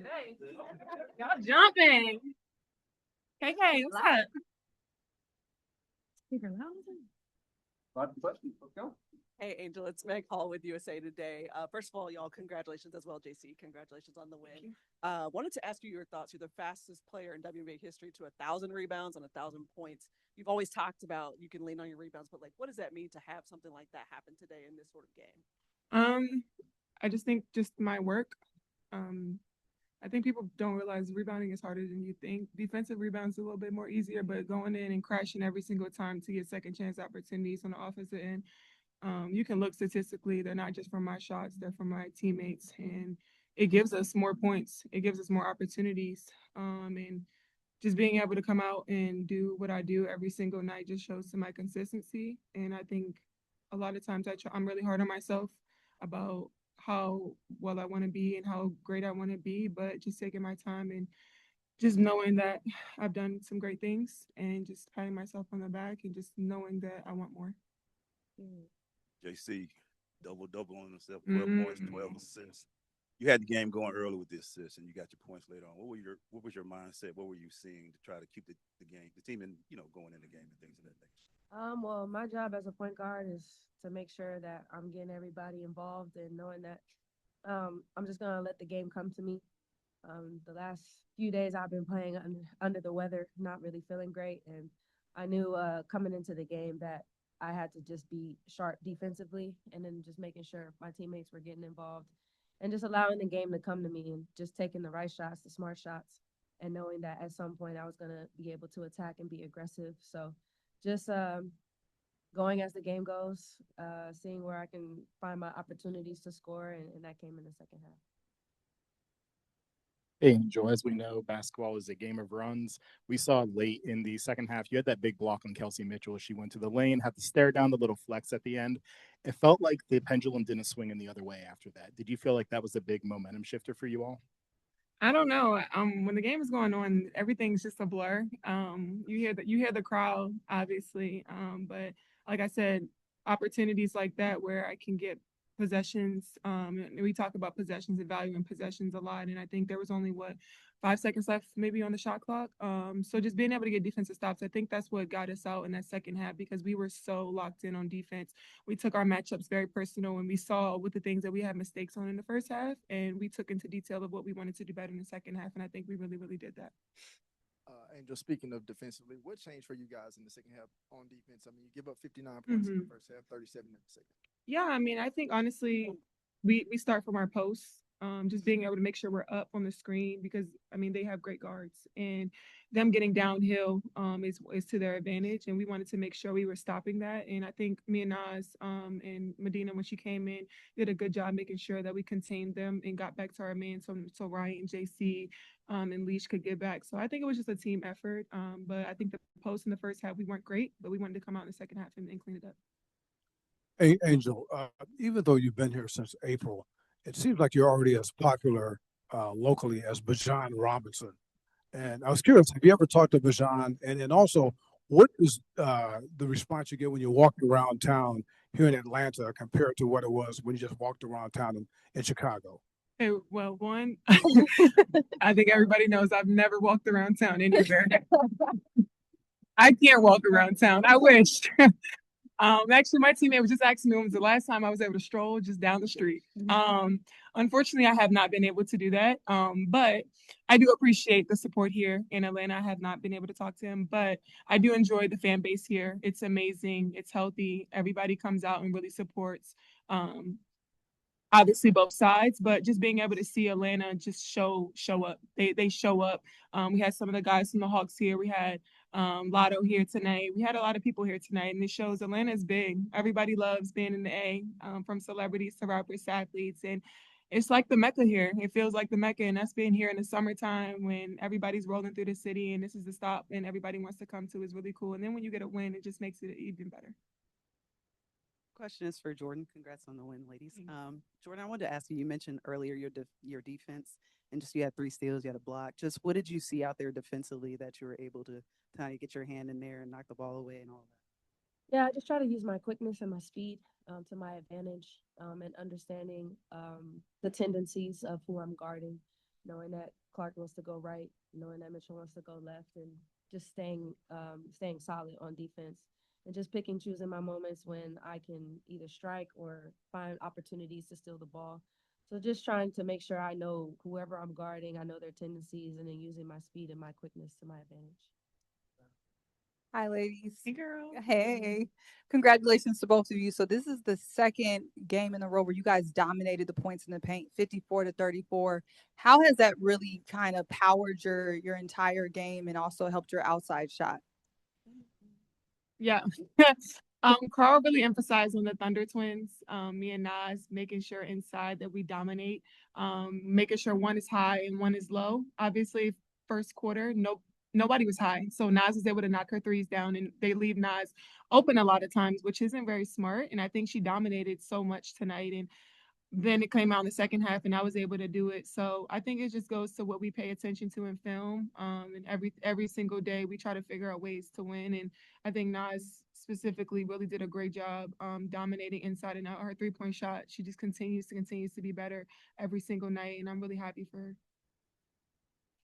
Today. Y'all jumping. KK, what's up? Lots of questions. Let's go. Hey, Angel, it's Meg Hall with USA Today. First of all, y'all, congratulations as well, JC. Congratulations on the win. Wanted to ask you your thoughts. You're the fastest player in WNBA history to 1,000 rebounds and 1,000 points. You've always talked about you can lean on your rebounds, but like, what does that mean to have something like that happen today in this sort of game? I just think just my work. I think people don't realize rebounding is harder than you think. Defensive rebounds a little bit more easier, but going in and crashing every single time to get second chance opportunities on the offensive end. You can look statistically, they're not just from my shots, they're from my teammates. And it gives us more points. It gives us more opportunities. And just being able to come out and do what I do every single night just shows to my consistency. And I think a lot of times I'm really hard on myself about how well I want to be and how great I want to be, but just taking my time and just knowing that I've done some great things and just patting myself on the back and just knowing that I want more. JC, double on himself, 12 points, 12 assists. You had the game going early with the assists, and you got your points later on. What was your mindset? What were you seeing to try to keep the team in, going in the game and things of that nature? Well, my job as a point guard is to make sure that I'm getting everybody involved and knowing that I'm just gonna let the game come to me. The last few days I've been playing under the weather, not really feeling great, and I knew coming into the game that I had to just be sharp defensively, and then just making sure my teammates were getting involved, and just allowing the game to come to me, and just taking the right shots, the smart shots, and knowing that at some point I was gonna be able to attack and be aggressive. So just going as the game goes, seeing where I can find my opportunities to score, and that came in the second half. Hey, Angel, as we know, basketball is a game of runs. We saw late in the second half, you had that big block on Kelsey Mitchell. She went to the lane, had to stare down the little flex at the end. It felt like the pendulum didn't swing in the other way after that. Did you feel like that was a big momentum shifter for you all? I don't know. When the game is going on, everything's just a blur. You hear the crowd, obviously. But like I said, opportunities like that where I can get possessions. We talk about possessions and value in possessions a lot, and I think there was only 5 seconds left maybe on the shot clock. So just being able to get defensive stops, I think that's what got us out in that second half because we were so locked in on defense. We took our matchups very personal, and we saw with the things that we had mistakes on in the first half, and we took into detail of what we wanted to do better in the second half, and I think we really, really did that. Angel, speaking of defensively, what changed for you guys in the second half on defense? I mean, you give up 59 points in the first half, 37 in the second. Yeah, I mean, I think honestly, we start from our posts, just being able to make sure we're up on the screen because I mean they have great guards and them getting downhill is to their advantage, and we wanted to make sure we were stopping that. And I think me and Nas and Medina when she came in did a good job making sure that we contained them and got back to our man so Ryan, JC, and Leash could get back. So I think it was just a team effort. But I think the posts in the first half we weren't great, but we wanted to come out in the second half and clean it up. Hey, Angel, even though you've been here since April, it seems like you're already as popular locally as Bajan Robinson. And I was curious, have you ever talked to Bajan? And then also, what is the response you get when you walk around town here in Atlanta compared to what it was when you just walked around town in Chicago? Hey, well, one, I think everybody knows I've never walked around town anywhere. I can't walk around town. I wish. Actually, my teammate was just asking me when was the last time I was able to stroll just down the street. Unfortunately, I have not been able to do that. But I do appreciate the support here in Atlanta. I have not been able to talk to him, but I do enjoy the fan base here. It's amazing. It's healthy. Everybody comes out and really supports. Obviously both sides, but just being able to see Atlanta just show up. They show up. We had some of the guys from the Hawks here. We had Lotto here tonight. We had a lot of people here tonight, and it shows Atlanta is big. Everybody loves being in the A, from celebrities to rappers to athletes, and it's like the Mecca here. It feels like the Mecca, and that's being here in the summertime when everybody's rolling through the city, and this is the stop, and everybody wants to come to is really cool. And then when you get a win, it just makes it even better. Question is for Jordin. Congrats on the win, ladies. Jordin, I wanted to ask you. You mentioned earlier your defense, and just you had 3 steals, you had a block. Just what did you see out there defensively that you were able to kind of get your hand in there and knock the ball away and all that? Yeah, I just try to use my quickness and my speed to my advantage, and understanding the tendencies of who I'm guarding. knowing that Clark wants to go right, knowing that Mitchell wants to go left, and just staying solid on defense and just pick and choosing my moments when I can either strike or find opportunities to steal the ball. So just trying to make sure I know whoever I'm guarding, I know their tendencies, and then using my speed and my quickness to my advantage. Hi, ladies. Hey, girl. Hey, congratulations to both of you. So this is the second game in a row where you guys dominated the points in the paint, 54-34. How has that really kind of powered your entire game and also helped your outside shot? Yeah. Karl really emphasized on the Thunder Twins, me and Nas, making sure inside that we dominate, making sure one is high and one is low. Obviously, first quarter, nobody was high. So Nas was able to knock her threes down and they leave Nas open a lot of times, which isn't very smart. And I think she dominated so much tonight. And then it came out in the second half and I was able to do it. So I think it just goes to what we pay attention to in film. And every single day we try to figure out ways to win. And I think Nas specifically really did a great job dominating inside and out. Her 3-point shot, she just continues to be better every single night. And I'm really happy for her.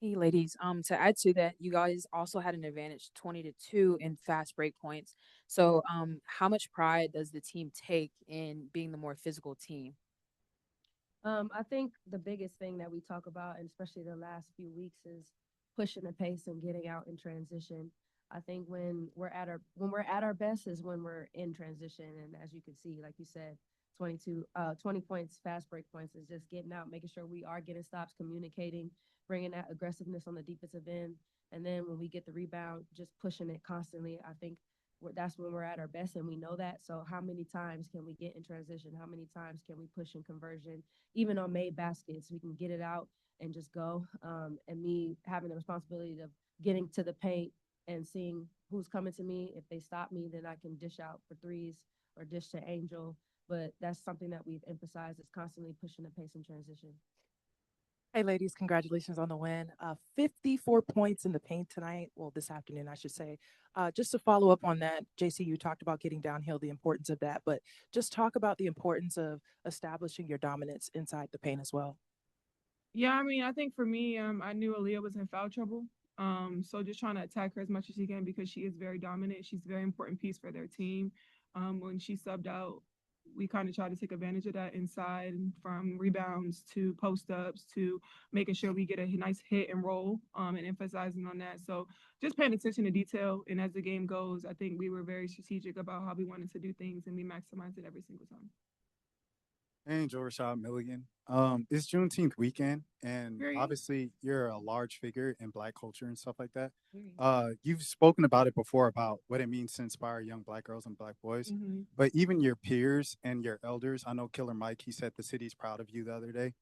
Hey, ladies. To add to that, you guys also had an advantage, 20-2 in fast break points. So, how much pride does the team take in being the more physical team? I think the biggest thing that we talk about, and especially the last few weeks, is pushing the pace and getting out in transition. I think when we're at our best is when we're in transition, and as you can see, like you said, 20 points, fast break points is just getting out, making sure we are getting stops, communicating, bringing that aggressiveness on the defensive end, and then when we get the rebound, just pushing it constantly. I think that's when we're at our best, and we know that. So how many times can we get in transition? How many times can we push in conversion? Even on made baskets, we can get it out and just go. And me having the responsibility of getting to the paint and seeing who's coming to me. If they stop me, then I can dish out for threes or dish to Angel. But that's something that we've emphasized is constantly pushing the pace in transition. Hey, ladies, congratulations on the win. 54 points in the paint tonight. Well, this afternoon, I should say. Just to follow up on that, JC, you talked about getting downhill, the importance of that, but just talk about the importance of establishing your dominance inside the paint as well. Yeah, I mean, I think for me, I knew Aaliyah was in foul trouble. So just trying to attack her as much as she can because she is very dominant. She's a very important piece for their team. When she subbed out, we kind of tried to take advantage of that inside from rebounds to post ups to making sure we get a nice hit and roll and emphasizing on that. So just paying attention to detail. And as the game goes, I think we were very strategic about how we wanted to do things and we maximized it every single time. Angel Rashad Milligan. It's Juneteenth weekend, and Period. obviously you're a large figure in Black culture and stuff like that. You've spoken about it before about what it means to inspire young Black girls and Black boys, Mm-hmm. but even your peers and your elders. I know Killer Mike. He said the city's proud of you the other day.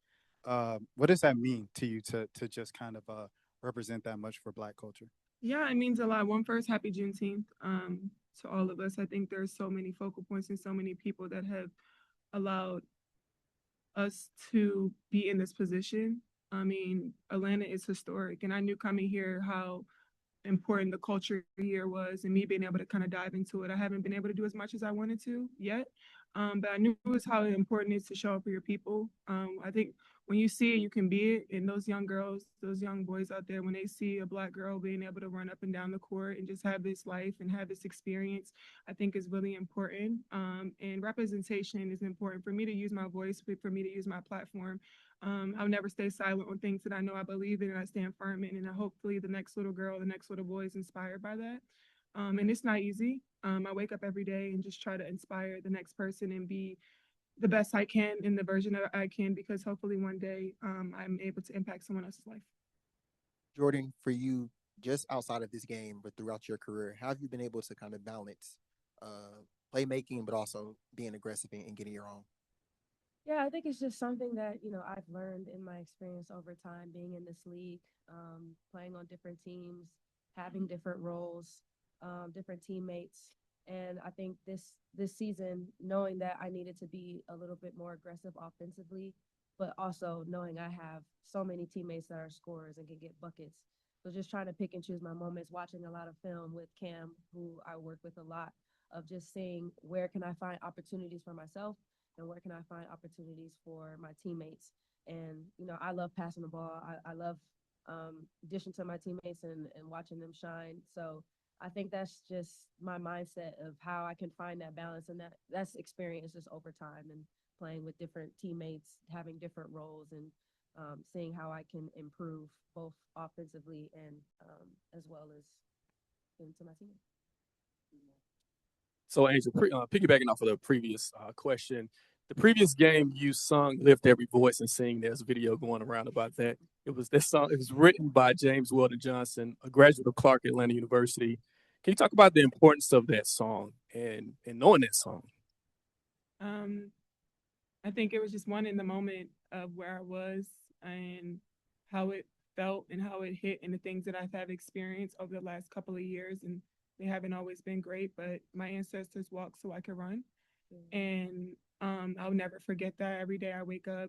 What does that mean to you to just kind of represent that much for Black culture? Yeah, it means a lot. One first, happy Juneteenth to all of us. I think there's so many focal points and so many people that have allowed us to be in this position. I mean, Atlanta is historic, and I knew coming here how important the culture here was and me being able to kind of dive into it. I haven't been able to do as much as I wanted to yet, but I knew it was how important it is to show up for your people. I think when you see it, you can be it. And those young girls, those young boys out there, when they see a Black girl being able to run up and down the court and just have this life and have this experience, I think is really important. And representation is important for me to use my voice, for me to use my platform. I'll never stay silent on things that I know I believe in and I stand firm in. And hopefully the next little girl, the next little boy is inspired by that. And it's not easy. I wake up every day and just try to inspire the next person and be the best I can in the version that I can, because hopefully one day I'm able to impact someone else's life. Jordin, for you, just outside of this game, but throughout your career, how have you been able to kind of balance playmaking, but also being aggressive and getting your own? Yeah, I think it's just something that, I've learned in my experience over time being in this league, playing on different teams, having different roles, different teammates. And I think this season, knowing that I needed to be a little bit more aggressive offensively, but also knowing I have so many teammates that are scorers and can get buckets. So just trying to pick and choose my moments, watching a lot of film with Cam, who I work with a lot, of just seeing where can I find opportunities for myself and where can I find opportunities for my teammates. And, I love passing the ball. I love dishing to my teammates and watching them shine. So I think that's just my mindset of how I can find that balance. And that's experience just over time and playing with different teammates, having different roles, and seeing how I can improve both offensively and as well as into my teammates. So, Angel, piggybacking off of the previous question, the previous game you sung "Lift Every Voice and Sing." There's a video going around about that. It was this song. It was written by James Weldon Johnson, a graduate of Clark Atlanta University. Can you talk about the importance of that song and knowing that song? I think it was just one in the moment of where I was and how it felt and how it hit and the things that I've had experienced over the last couple of years. And they haven't always been great, but my ancestors walked so I could run. And I'll never forget that. Every day I wake up,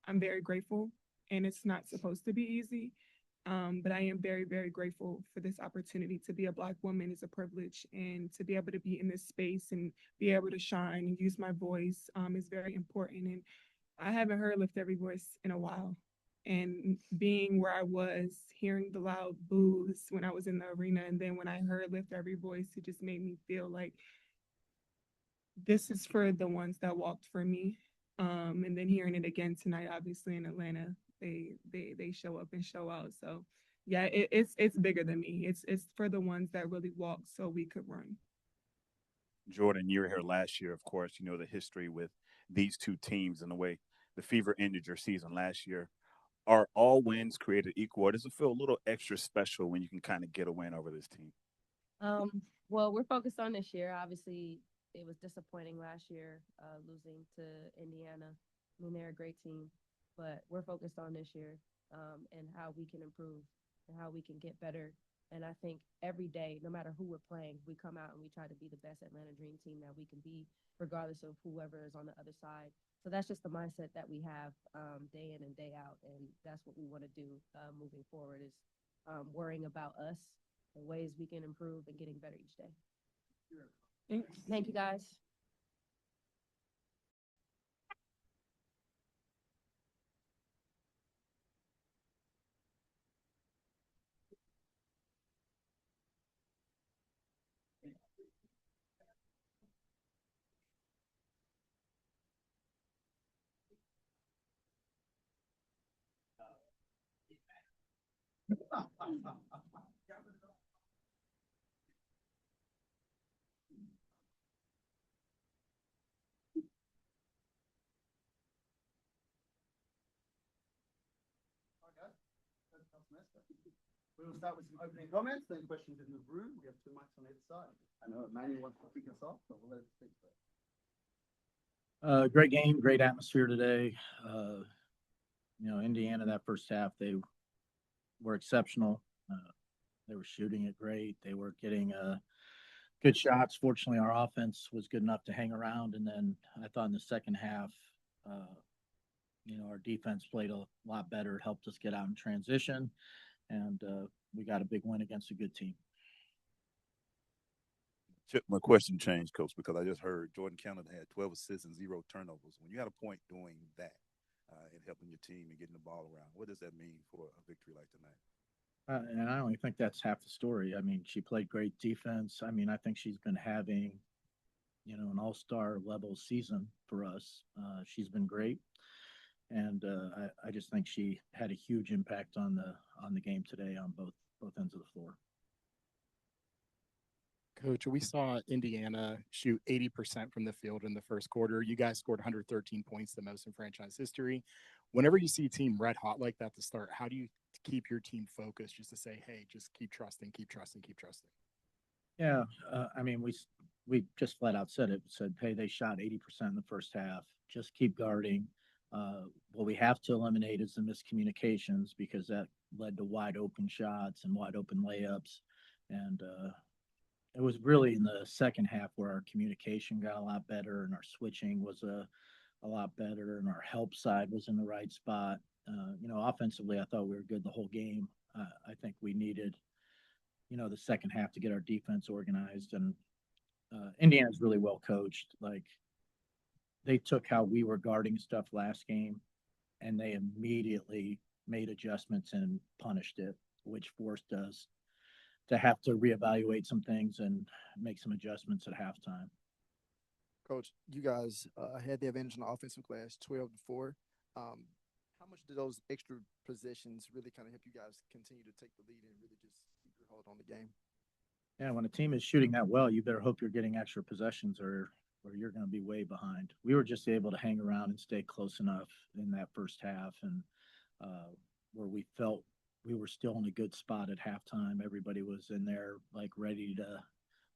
I'm very grateful. And it's not supposed to be easy. But I am very, very grateful for this opportunity to be a Black woman is a privilege, and to be able to be in this space and be able to shine and use my voice is very important. And I haven't heard Lift Every Voice in a while. And being where I was, hearing the loud boos when I was in the arena, and then when I heard Lift Every Voice, it just made me feel like this is for the ones that walked for me. And then hearing it again tonight, obviously in Atlanta, they show up and show out. So yeah, it's bigger than me. It's for the ones that really walked so we could run. Jordin, you were here last year, of course. You know the history with these two teams and the way the Fever ended your season last year. Are all wins created equal, or does it feel a little extra special when you can kind of get a win over this team? Well, we're focused on this year. Obviously, it was disappointing last year, losing to Indiana. I mean, they're a great team, but we're focused on this year, and how we can improve and how we can get better. And I think every day, no matter who we're playing, we come out and we try to be the best Atlanta Dream team that we can be, regardless of whoever is on the other side. So that's just the mindset that we have day in and day out, and that's what we want to do moving forward is worrying about us and ways we can improve and getting better each day. Thank you, guys. We'll start with some opening comments, then questions in the room. We have two mics on either side. I know Emmanuel wants to kick us off, so we'll let it speak first. Great game, great atmosphere today. Indiana, that first half, they were exceptional. They were shooting it great. They were getting good shots. Fortunately, our offense was good enough to hang around. And then I thought in the second half, our defense played a lot better. It helped us get out in transition. And we got a big win against a good team. My question changed, Coach, because I just heard Jordin Canada had 12 assists and 0 turnovers. When you had a point doing that and helping your team and getting the ball around, what does that mean for a victory like tonight? And I only think that's half the story. I mean, she played great defense. I mean, I think she's been having, an all-star level season for us. She's been great. And I just think she had a huge impact on the game today on both ends of the floor. Coach, we saw Indiana shoot 80% from the field in the first quarter. You guys scored 113 points, the most in franchise history. Whenever you see a team red hot like that to start, how do you keep your team focused just to say, hey, just keep trusting, keep trusting, keep trusting? Yeah, I mean, we just flat out said it. Said, hey, they shot 80% in the first half. Just keep guarding. What we have to eliminate is the miscommunications, because that led to wide open shots and wide open layups. And it was really in the second half where our communication got a lot better and our switching was a lot better and our help side was in the right spot. Offensively, I thought we were good the whole game. I think we needed, the second half to get our defense organized. And Indiana's really well coached. Like, they took how we were guarding stuff last game and they immediately made adjustments and punished it, which forced us to have to reevaluate some things and make some adjustments at halftime. Coach, you guys had the advantage in the offensive glass, 12-4. How much do those extra possessions really kind of help you guys continue to take the lead and really just keep your hold on the game? Yeah, when a team is shooting that well, you better hope you're getting extra possessions or you're going to be way behind. We were just able to hang around and stay close enough in that first half, and where we felt we were still in a good spot at halftime. Everybody was in there like ready to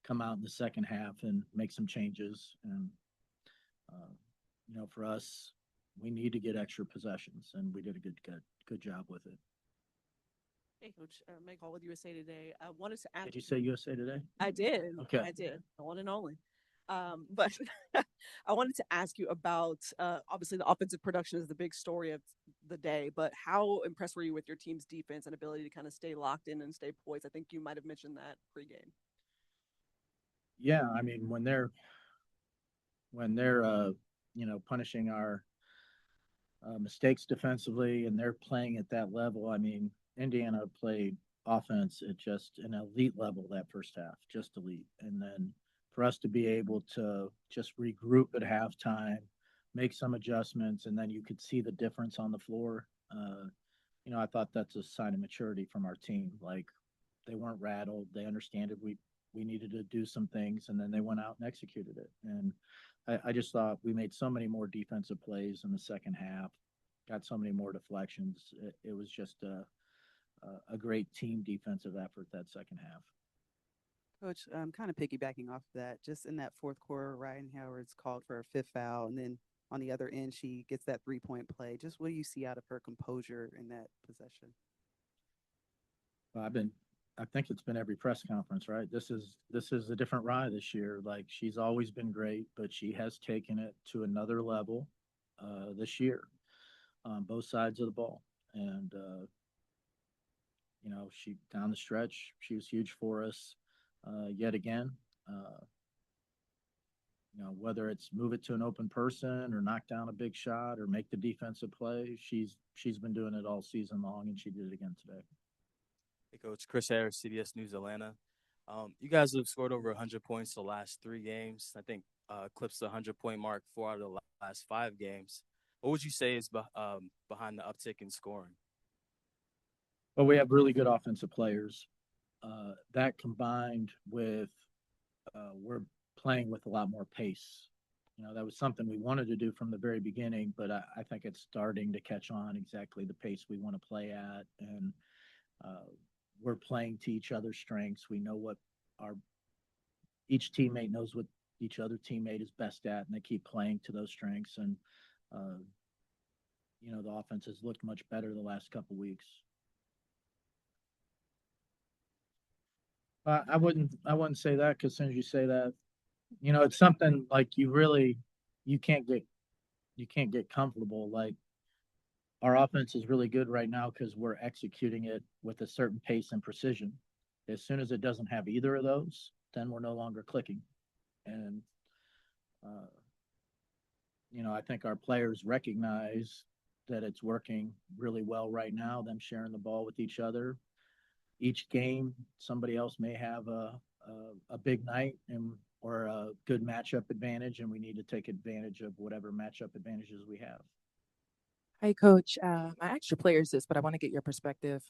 come out in the second half and make some changes. And for us, we need to get extra possessions, and we did a good job with it. Hey, Coach, Meg Hall with USA Today. I wanted to ask. Did you say USA Today? I did. Okay. I did. The one and only. But I wanted to ask you about obviously the offensive production is the big story of the day, but how impressed were you with your team's defense and ability to kind of stay locked in and stay poised? I think you might have mentioned that pregame. Yeah, I mean when they're punishing our mistakes defensively and they're playing at that level. I mean, Indiana played offense at just an elite level that first half, just elite. And then for us to be able to just regroup at halftime, make some adjustments, and then you could see the difference on the floor. I thought that's a sign of maturity from our team. Like they weren't rattled. They understood we needed to do some things, and then they went out and executed it. And I just thought we made so many more defensive plays in the second half, got so many more deflections. It was just a great team defensive effort that second half. Coach, kind of piggybacking off of that, just in that fourth quarter, Ryan Howard's called for a fifth foul, and then on the other end, she gets that 3-point play. Just what do you see out of her composure in that possession? Well, I think it's been every press conference, right? This is a different Rye this year. Like she's always been great, but she has taken it to another level this year on both sides of the ball. And she down the stretch, she was huge for us yet again. Whether it's move it to an open person or knock down a big shot or make the defensive play, she's been doing it all season long, and she did it again today. Hey, Coach. Chris Harris, CBS News Atlanta. You guys have scored over 100 points the last 3 games. I think eclipsed the 100-point mark 4 out of the last 5 games. What would you say is behind the uptick in scoring? Well, we have really good offensive players. That combined with we're playing with a lot more pace. That was something we wanted to do from the very beginning, but I think it's starting to catch on exactly the pace we want to play at. And we're playing to each other's strengths. We know what each teammate knows what each other teammate is best at, and they keep playing to those strengths. And the offense has looked much better the last couple weeks. I wouldn't say that, because as soon as you say that, it's something like you can't get comfortable. Like our offense is really good right now because we're executing it with a certain pace and precision. As soon as it doesn't have either of those, then we're no longer clicking. And I think our players recognize that it's working really well right now, them sharing the ball with each other. Each game, somebody else may have a big night or a good matchup advantage, and we need to take advantage of whatever matchup advantages we have. Hey, Coach, I asked your players this, but I want to get your perspective.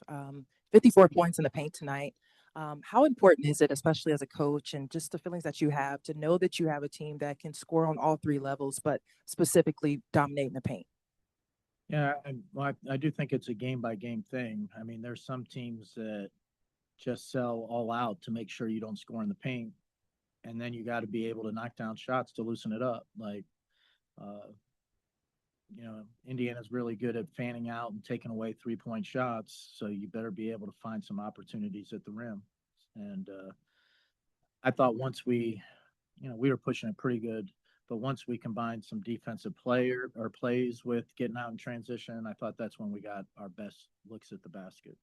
54 points in the paint tonight. How important is it, especially as a coach, and just the feelings that you have to know that you have a team that can score on all 3 levels, but specifically dominate in the paint? Yeah, I do think it's a game-by-game thing. I mean, there's some teams that just sell all out to make sure you don't score in the paint, and then you got to be able to knock down shots to loosen it up. Like, Indiana's really good at fanning out and taking away 3-point shots, so you better be able to find some opportunities at the rim. And I thought once we were pushing it pretty good, but once we combined some defensive plays with getting out in transition, I thought that's when we got our best looks at the basket.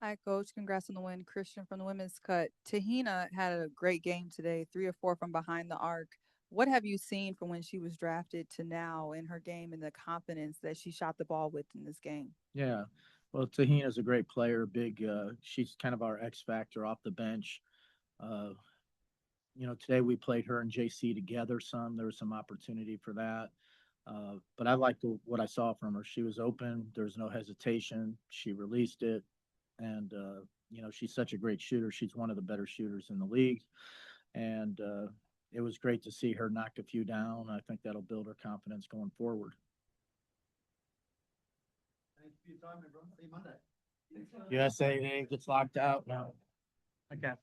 Hi, Coach. Congrats on the win. Christian from the Women's Cut. Tahina had a great game today, 3 or 4 from behind the arc. What have you seen from when she was drafted to now in her game and the confidence that she shot the ball with in this game? Yeah. Well, Tahina's a great player. She's kind of our X factor off the bench. Uh, Today we played her and JC together some. There was some opportunity for that. But I liked what I saw from her. She was open. There was no hesitation. She released it. And, she's such a great shooter. She's one of the better shooters in the league. And it was great to see her knock a few down. I think that'll build her confidence going forward. Thanks for your time, everyone. See you Monday. USA gets locked out now. Okay.